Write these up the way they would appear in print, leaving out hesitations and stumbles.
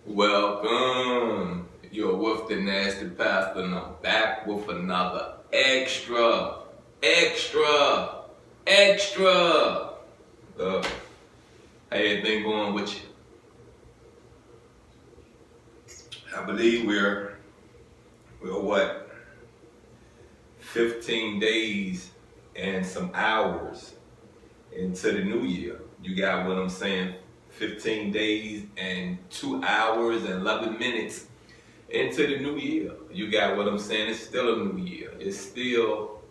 Welcome. You're with the Nasty Pastor, and I'm back with another extra. How everything going with you? I believe we're what? 15 days and some hours into the new year. You got what I'm saying? 15 days and 2 hours and 11 minutes into the new year. You got what I'm saying? It's still a new year. It's still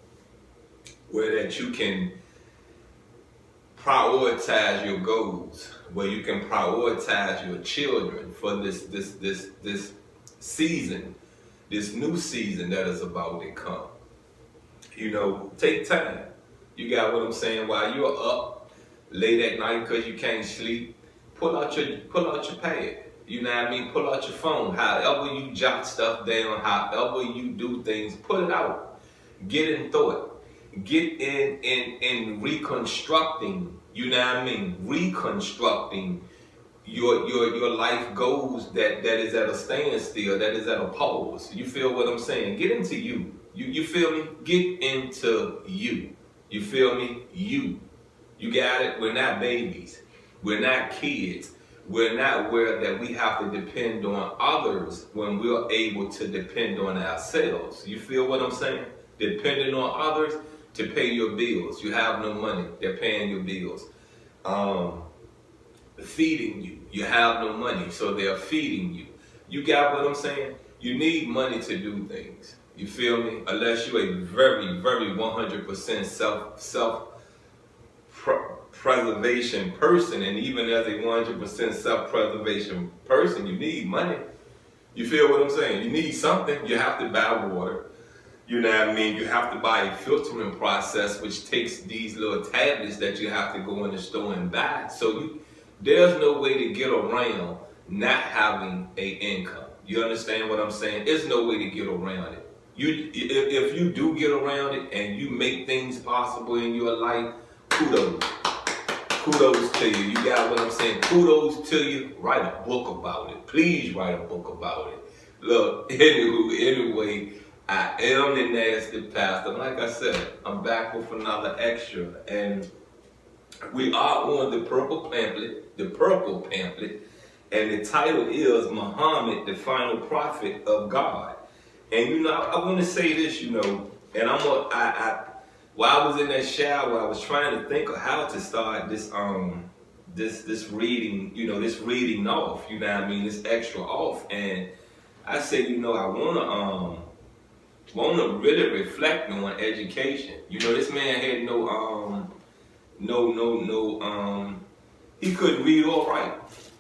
where that you can prioritize your goals, where you can prioritize your children for this season, this new season that is about to come. You know, take time. You got what I'm saying? While you're up late at night because you can't sleep, pull out your pad. You know what I mean? Pull out your phone. However you jot stuff down, however you do things, pull it out. Get in thought. Get in reconstructing. You know what I mean? Reconstructing your life goals that is at a standstill, that is at a pause. You feel what I'm saying? Get into you. You feel me? Get into you. You feel me? You got it? We're not babies. We're not kids. We're not aware that we have to depend on others when we're able to depend on ourselves. You feel what I'm saying? Depending on others to pay your bills. You have no money. They're paying your bills. Feeding you. You have no money, so they're feeding you. You got what I'm saying? You need money to do things. You feel me? Unless you're a very, very 100% self-preservation person, and even as a 100% self-preservation person, you need money. You feel what I'm saying? You need something. You have to buy water. You know what I mean? You have to buy a filtering process, which takes these little tablets that you have to go in the store and buy. So there's no way to get around not having a income. You understand what I'm saying? There's no way to get around it. If you do get around it and you make things possible in your life, kudos. Kudos to you. You got what I'm saying? Kudos to you. Write a book about it. Please write a book about it. Look, anyway, I am the Nasty Pastor. Like I said, I'm back with another extra. And we are on the purple pamphlet. And the title is Muhammad, the Final Prophet of God. And you know, I want to say this, you know, and while I was in that shower, I was trying to think of how to start this reading, you know, this reading off, you know what I mean, this extra off. And I said, you know, I wanna really reflect on education. You know, this man had he couldn't read or write.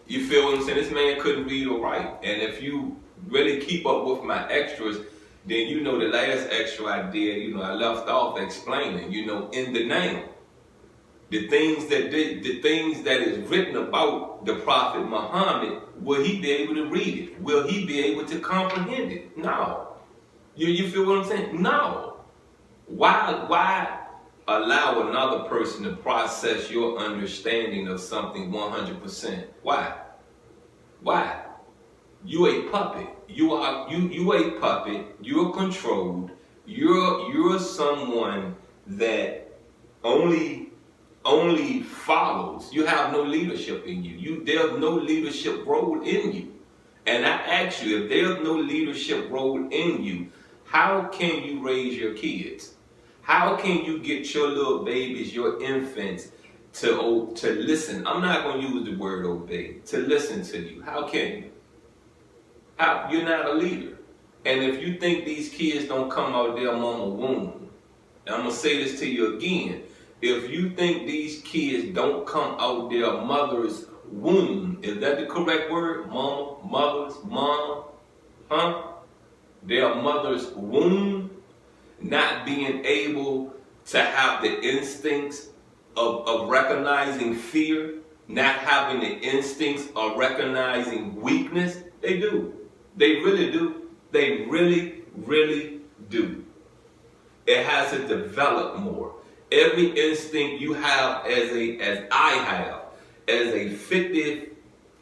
You feel what I'm saying? This man couldn't read or write. And if you really keep up with my extras, then you know the last extra I did, you know, I left off explaining, you know, in the name. The things that is written about the Prophet Muhammad, will he be able to read it? Will he be able to comprehend it? No. You feel what I'm saying? No. Why allow another person to process your understanding of something 100%? Why? You a puppet. You a puppet. You're controlled. You're someone that only follows. You have no leadership in you. There's no leadership role in you. And I ask you, if there's no leadership role in you, how can you raise your kids? How can you get your little babies, your infants, to listen? I'm not going to use the word obey. To listen to you. How can you? You're not a leader. And if you think these kids don't come out their mama womb, and I'm going to say this to you again, if you think these kids don't come out their mother's womb, is that the correct word? Mama? Huh? Their mother's womb, not being able to have the instincts of recognizing fear, not having the instincts of recognizing weakness, they do. They really do. They really, really do. It has to develop more. Every instinct you have as I have, as a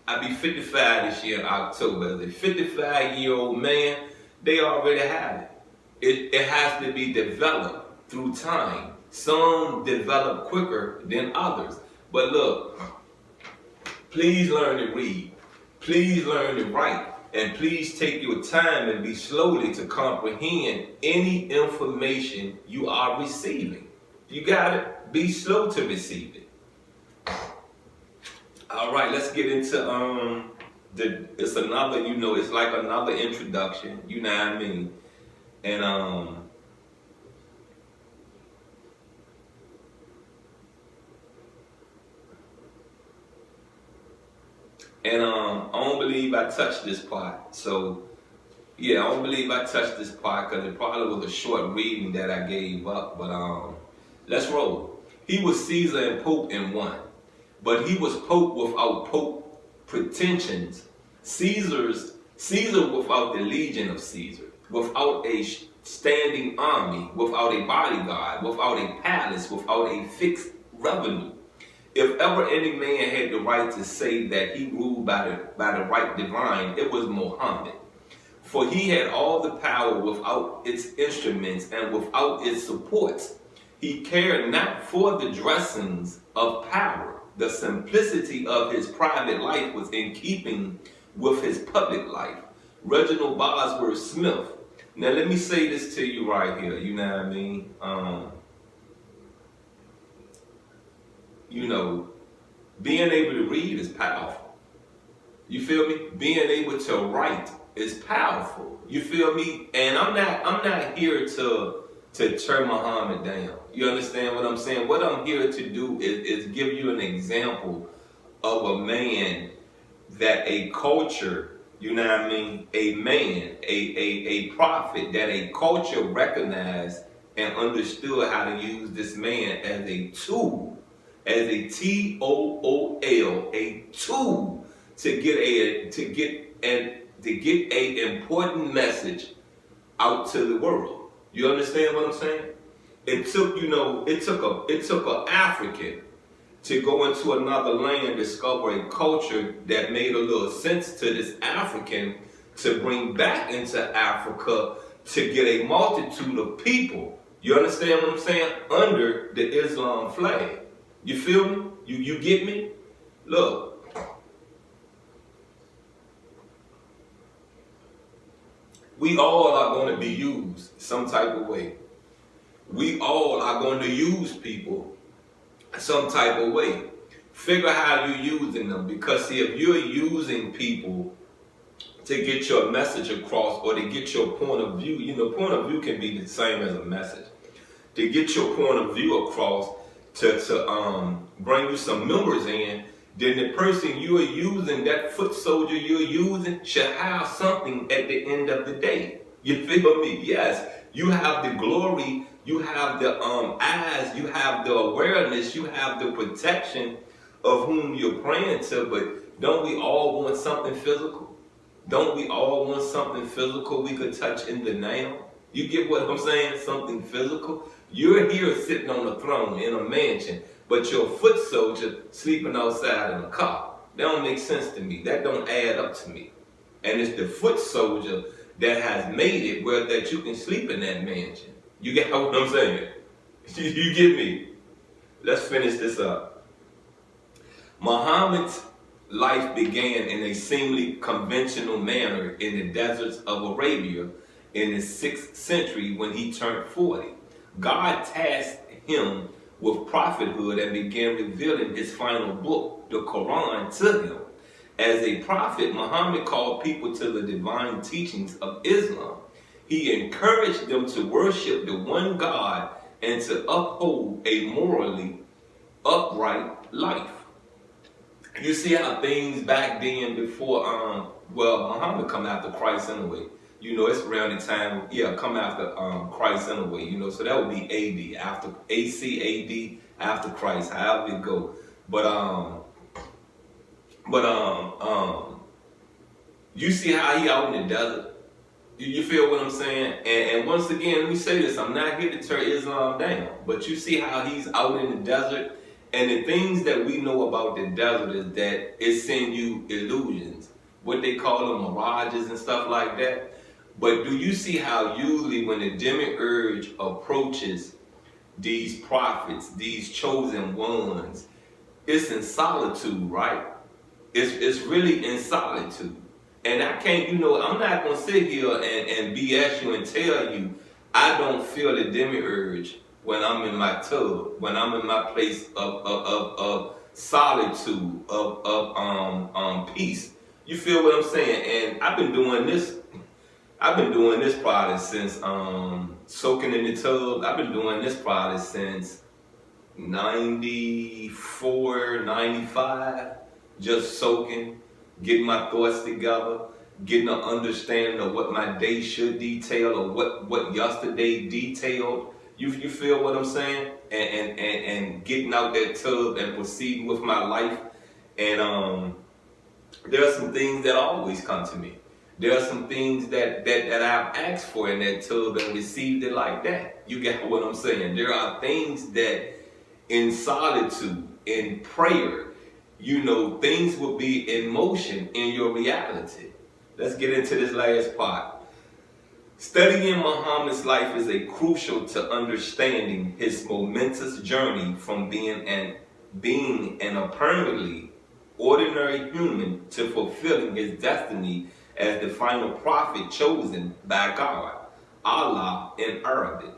I be 55 this year in October. As a 55-year-old man, they already have it. It has to be developed through time. Some develop quicker than others. But look, please learn to read. Please learn to write. And please take your time and be slowly to comprehend any information you are receiving. You got it? Be slow to receive it. All right, let's get into it's another, it's like another introduction, you know what I mean? And I don't believe I touched this part. So yeah, I don't believe I touched this part because it probably was a short reading that I gave up. But let's roll. He was Caesar and Pope in one, but he was Pope without Pope pretensions. Caesar without the legion of Caesar, without a standing army, without a bodyguard, without a palace, without a fixed revenue. If ever any man had the right to say that he ruled by the right divine, it was Muhammad. For he had all the power without its instruments and without its supports. He cared not for the dressings of power. The simplicity of his private life was in keeping with his public life. Reginald Bosworth Smith. Now let me say this to you right here, you know what I mean? Being able to read is powerful. You feel me? Being able to write is powerful. You feel me? And I'm not here to turn Muhammad down. You understand what I'm saying? What I'm here to do is give you an example of a man that a culture, you know what I mean? A man, a prophet that a culture recognized and understood how to use this man as a tool. As a tool, a tool to get a important message out to the world. You understand what I'm saying? It took an African to go into another land, discover a culture that made a little sense to this African to bring back into Africa to get a multitude of people. You understand what I'm saying? Under the Islam flag. You feel me? You get me? Look. We all are going to be used some type of way. We all are going to use people some type of way. Figure how you're using them. Because see, if you're using people to get your message across or to get your point of view, point of view can be the same as a message. To get your point of view across, to bring you some members in, then the person you are using, that foot soldier you're using, should have something at the end of the day. You feel me? Yes. You have the glory, you have the eyes, you have the awareness, you have the protection of whom you're praying to, but don't we all want something physical? Don't we all want something physical we could touch in the now? You get what I'm saying? Something physical. You're here sitting on a throne in a mansion, but your foot soldier sleeping outside in a car. That don't make sense to me. That don't add up to me. And it's the foot soldier that has made it where that you can sleep in that mansion. You get what I'm saying? You get me? Let's finish this up. Muhammad's life began in a seemingly conventional manner in the deserts of Arabia in the 6th century when he turned 40. God tasked him with prophethood and began revealing his final book, the Quran, to him. As a prophet, Muhammad called people to the divine teachings of Islam. He encouraged them to worship the one God and to uphold a morally upright life. You see how things back then before, Muhammad come after Christ anyway. It's around the time, come after Christ anyway, so that would be AD, after AC, AD, after Christ, however it go. You see how he out in the desert? You feel what I'm saying? And once again, let me say this, I'm not here to tear Islam down, but you see how he's out in the desert And the things that we know about the desert is that it sends you illusions, what they call them mirages and stuff like that. But do you see how usually when the demiurge approaches these prophets, these chosen ones, it's in solitude, right? It's really in solitude. And I can't, I'm not going to sit here and BS you and tell you I don't feel the demiurge when I'm in my tub, when I'm in my place of solitude, of peace. You feel what I'm saying? And I've been doing this probably since soaking in the tub. I've been doing this probably since 94, 95, just soaking, getting my thoughts together, getting an understanding of what my day should detail or what yesterday detailed. You feel what I'm saying? And getting out that tub and proceeding with my life. And there are some things that always come to me. There are some things that I've asked for in that tub and received it like that. You get what I'm saying? There are things that in solitude, in prayer, things will be in motion in your reality. Let's get into this last part. Studying Muhammad's life is crucial to understanding his momentous journey from being an apparently ordinary human to fulfilling his destiny as the final prophet chosen by God, Allah in Arabic.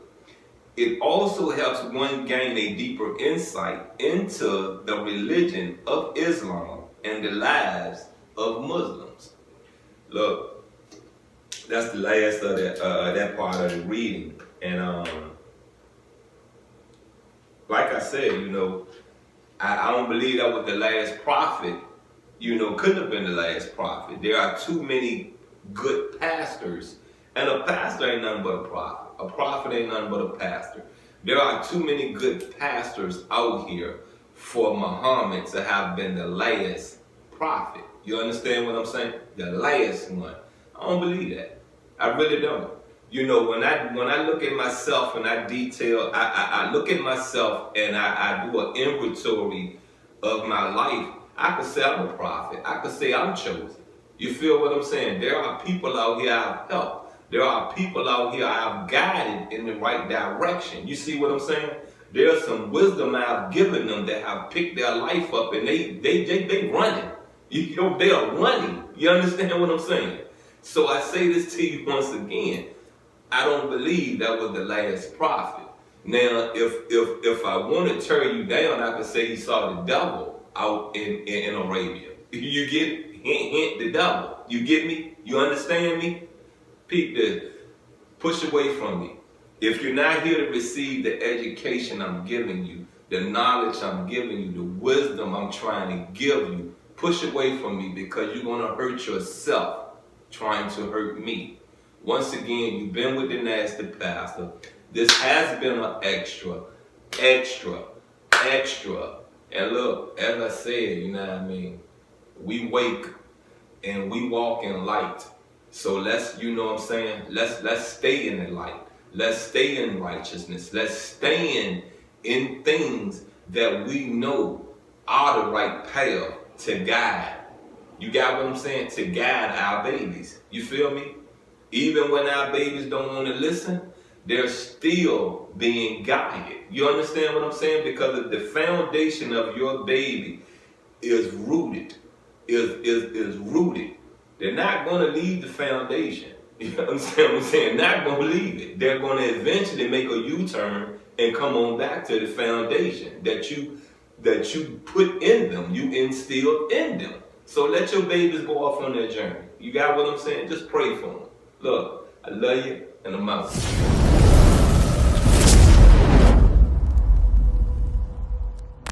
It also helps one gain a deeper insight into the religion of Islam and the lives of Muslims. Look, that's the last of that part of the reading. And like I said, I don't believe that was the last prophet. Couldn't have been the last prophet. There are too many good pastors. And a pastor ain't nothing but a prophet. A prophet ain't nothing but a pastor. There are too many good pastors out here for Muhammad to have been the last prophet. You understand what I'm saying? The last one. I don't believe that. I really don't. When I look at myself and I detail, I look at myself and I do an inventory of my life. I could say I'm a prophet. I could say I'm chosen. You feel what I'm saying? There are people out here I've helped. There are people out here I've guided in the right direction. You see what I'm saying? There's some wisdom I've given them that have picked their life up and they running. They are running. You understand what I'm saying? So I say this to you once again. I don't believe that was the last prophet. Now, if I want to turn you down, I could say he saw the devil out in Arabia. You get it? Hint, the devil. You get me? You understand me? Peep this. Push away from me. If you're not here to receive the education I'm giving you, the knowledge I'm giving you, the wisdom I'm trying to give you, push away from me because you're going to hurt yourself trying to hurt me. Once again, you've been with the nasty pastor. This has been an extra. And look, as I said, we wake and we walk in light. So let's stay in the light. Let's stay in righteousness. Let's stay in things that we know are the right path to guide. You got what I'm saying? To guide our babies. You feel me? Even when our babies don't want to listen, they're still being guided. You understand what I'm saying? Because if the foundation of your baby is rooted, is rooted, they're not going to leave the foundation. You understand what I'm saying? Not going to leave it. They're going to eventually make a U-turn and come on back to the foundation that you put in them, you instilled in them. So let your babies go off on their journey. You got what I'm saying? Just pray for them. Look, I love you, and I'm out.